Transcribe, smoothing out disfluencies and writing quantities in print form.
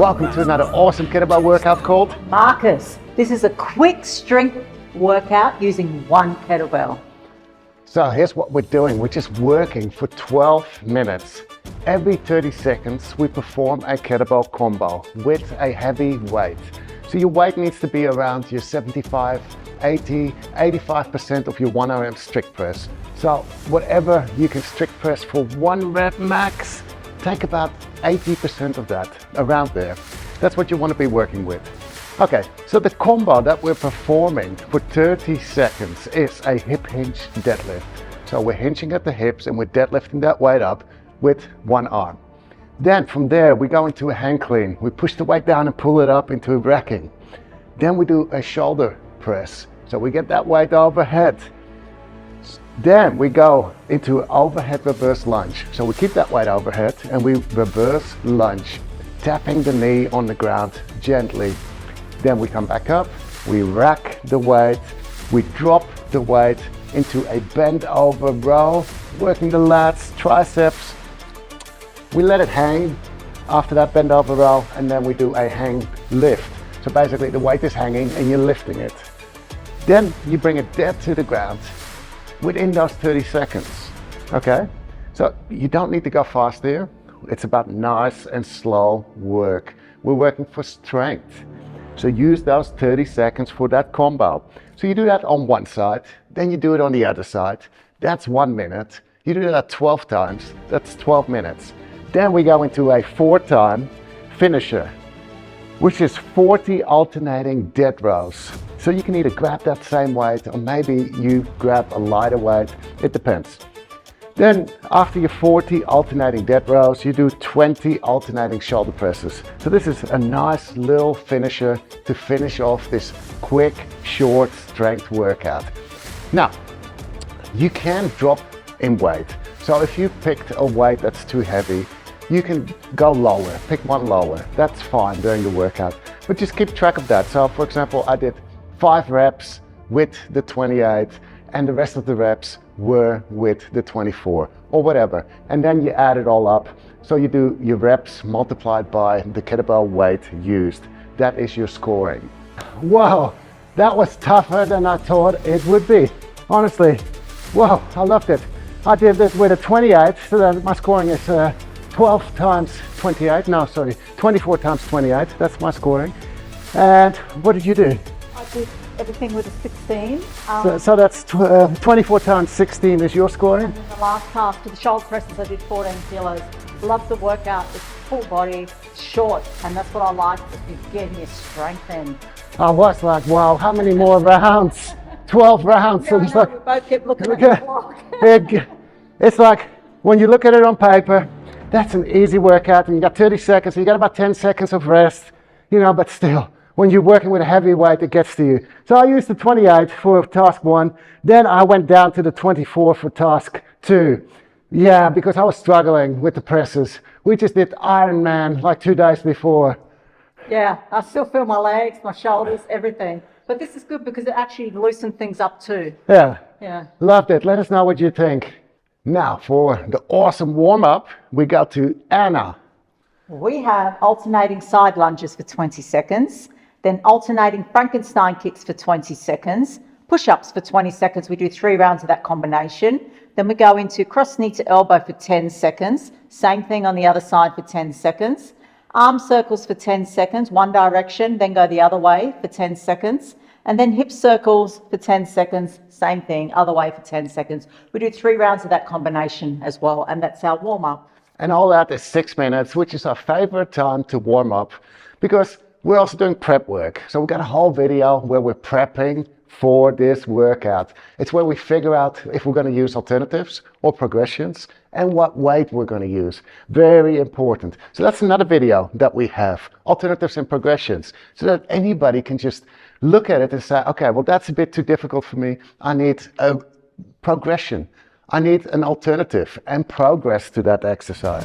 Welcome to another awesome kettlebell workout called Marcus. This is a quick strength workout using one kettlebell. So here's what we're doing. We're just working for 12 minutes. Every 30 seconds, we perform a kettlebell combo with a heavy weight. So your weight needs to be around your 75, 80, 85% of your 1 RM strict press. So whatever you can strict press for 1 rep max, take about 80% of that, around there. That's what you want to be working with. Okay, so the combo that we're performing for 30 seconds is a hip hinge deadlift. So we're hinging at the hips and we're deadlifting that weight up with one arm. Then from there, we go into a hang clean. We push the weight down and pull it up into racking. Then we do a shoulder press. So we get that weight overhead. Then we go into overhead reverse lunge. So we keep that weight overhead and we reverse lunge, tapping the knee on the ground gently. Then we come back up, we rack the weight, we drop the weight into a bend over row, working the lats, triceps. We let it hang after that bend over row, and then we do a hang lift. So basically the weight is hanging and you're lifting it. Then you bring it dead to the ground within those 30 seconds, okay? So you don't need to go fast here. It's about nice and slow work. We're working for strength. So use those 30 seconds for that combo. So you do that on one side, then you do it on the other side. That's 1 minute. You do that 12 times, that's 12 minutes. Then we go into a 4-time finisher, which is 40 alternating dead rows. So you can either grab that same weight or maybe you grab a lighter weight, it depends. Then after your 40 alternating dead rows, you do 20 alternating shoulder presses. So this is a nice little finisher to finish off this quick, short strength workout. Now, you can drop in weight. So if you picked a weight that's too heavy, you can go lower, pick one lower. That's fine during the workout, but just keep track of that. So for example, I did 5 reps with the 28 and the rest of the reps were with the 24 or whatever. And then you add it all up. So you do your reps multiplied by the kettlebell weight used. That is your scoring. Wow, that was tougher than I thought it would be. Honestly, wow, I loved it. I did this with a 28, so that my scoring is 12 times 28, no, sorry, 24 times 28, that's my scoring. And what did you do? I did everything with a 16. So that's 24 times 16 is your scoring? And then the last task for the shoulder presses, I did 14 kilos. Love the workout, it's full body, short, and that's what I like, is you're getting your strength in. I was like, wow, how many more rounds? 12 rounds. Yeah, It's like, we both kept looking at the clock. it's like, when you look at it on paper, that's an easy workout and you got 30 seconds, you got about 10 seconds of rest, you know, but still, when you're working with a heavy weight, it gets to you. So I used the 28 for task 1, then I went down to the 24 for task 2. Yeah, because I was struggling with the presses. We just did Ironman like 2 days before. Yeah, I still feel my legs, my shoulders, everything. But this is good because it actually loosened things up too. Yeah, Loved it. Let us know what you think. Now for the awesome warm-up, we go to Anna. We have alternating side lunges for 20 seconds, then alternating Frankenstein kicks for 20 seconds, push-ups for 20 seconds. We do 3 rounds of that combination. Then we go into cross knee to elbow for 10 seconds. Same thing on the other side for 10 seconds. Arm circles for 10 seconds, one direction, then go the other way for 10 seconds. And then hip circles for 10 seconds, same thing, other way for 10 seconds. We do 3 rounds of that combination as well, and that's our warm-up. And all that is 6 minutes, which is our favorite time to warm up because we're also doing prep work. So we've got a whole video where we're prepping for this workout. It's where we figure out if we're going to use alternatives or progressions and what weight we're going to use. Very important. So that's another video that we have, alternatives and progressions, so that anybody can just look at it and say, okay, well, that's a bit too difficult for me. I need a progression. I need an alternative and progress to that exercise.